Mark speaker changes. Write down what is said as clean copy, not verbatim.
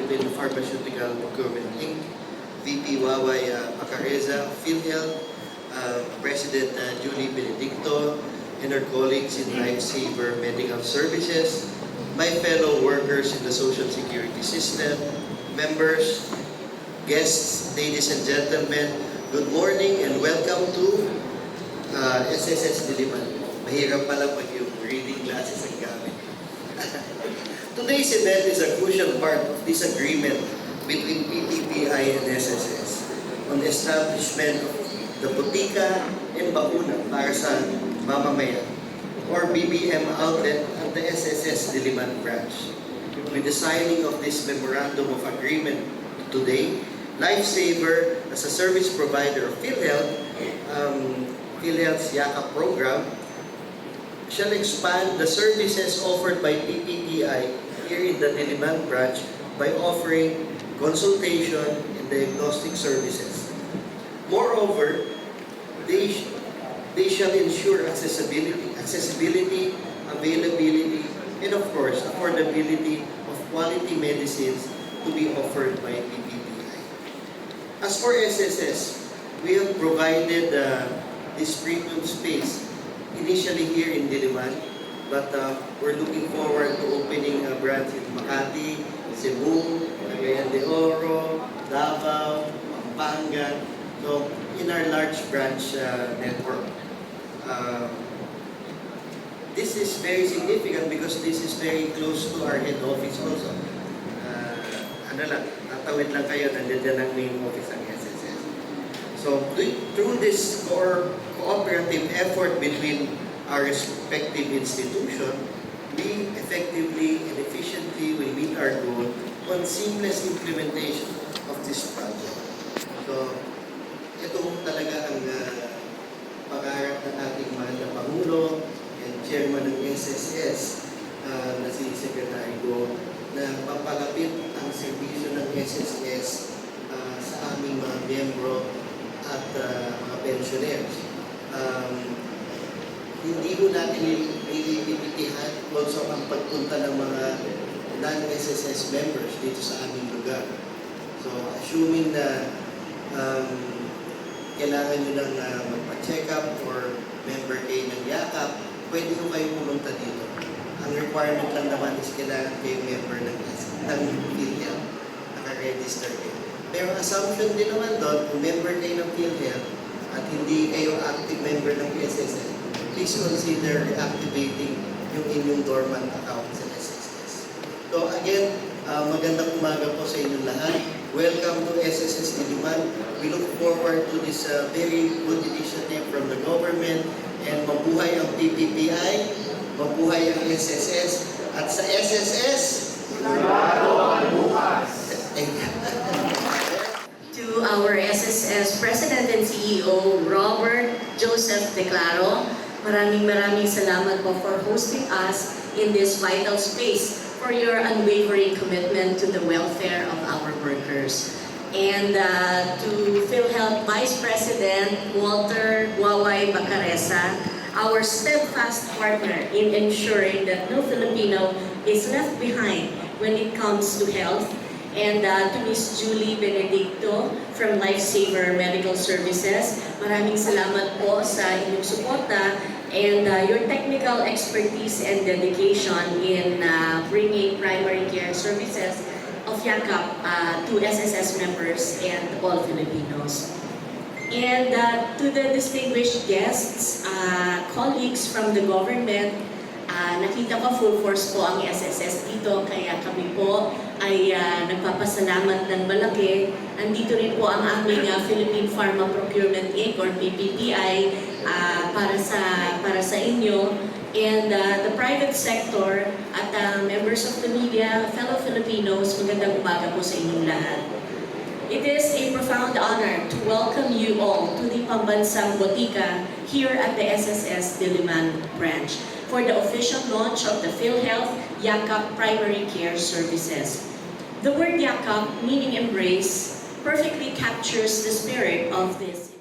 Speaker 1: Philippine Pharmaceutical Procurement Inc., VP Waway Pacareza, PhilHealth, President Julie Benedicto, and our colleagues in Lifesaver Medical Services, my fellow workers in the Social Security System, members, guests, ladies and gentlemen, good morning and welcome to SSS Diliman. Mahirap pala pag yung reading glasses ang gamit. Today's event is a crucial part of this agreement between PPPI and SSS on the establishment of the Botica and Bakuna para sa mamamayan or BBM outlet at the SSS Diliman branch. With the signing of this memorandum of agreement today, Lifesaver, as a service provider of PhilHealth, PhilHealth's YAKAP program, shall expand the services offered by PPPI here in the Diliman branch by offering consultation and diagnostic services. Moreover, they shall ensure accessibility, availability, and of course, affordability of quality medicines to be offered by PPPI. As for SSS, we have provided this premium space initially here in Diliman, but we're looking forward to opening a branch in Makati, Cebu, Cagayan de Oro, Davao, Pampanga, so in our large branch network. This is very significant because this is very close to our head office also. Tatawid lang kayo, nandiyan ang main office ng SSS. So, through this cooperative effort between our respective institution, we effectively and efficiently will meet our goal on seamless implementation of this project. So, ito talaga ang pangarap ng ating mahal na Pangulo and Chairman ng SSS na si Secretary Go na papalapit ang serbisyo ng SSS sa aming mga miyembro at mga pensioners. Hindi ko natin nililipitihan also ang pagpunta ng mga non-SSS members dito sa aming lugar. So, assuming na kailangan nyo lang magpa-check up or member kayo ng YAKAP, pwede ko kayo pumunta dito. Ang requirement lang naman is kailangan kayo member ng PhilHealth, naka-register kayo. Pero assumption din naman doon, kung member kayo ng PhilHealth at hindi kayo active member ng SSS, please consider reactivating yung inyong dormant account sa SSS. So again, magandang umaga po sa inyong lahat. Welcome to SSS Diliman. We look forward to this very good initiative from the government, and mabuhay ang PPPI, mabuhay ang SSS, at sa SSS, sigurado ang bukas.
Speaker 2: To our SSS President and CEO, Robert Joseph Declaro, maraming salamat po for hosting us in this vital space, for your unwavering commitment to the welfare of our workers. And to PhilHealth Vice President Walter Waway Pacareza, our steadfast partner in ensuring that no Filipino is left behind when it comes to health. And to Ms. Julie Benedicto from Lifesaver Medical Services, maraming salamat po sa inyong suporta and your technical expertise and dedication in bringing primary care services of YAKAP to SSS members and all Filipinos. And to the distinguished guests, colleagues from the government, nakita ko full force po ang SSS dito, kaya kami po ay nagpapasalamat ng malaki. Andito rin po ang aming Philippine Pharma Procurement Inc. or PPPI para sa inyo. And the private sector at members of the media, fellow Filipinos, magandang umaga po sa inyong lahat. It is a profound honor to welcome you all to the Pambansang Botica here at the SSS Diliman branch for the official launch of the PhilHealth YAKAP Primary Care Services. The word YAKAP, meaning embrace, perfectly captures the spirit of this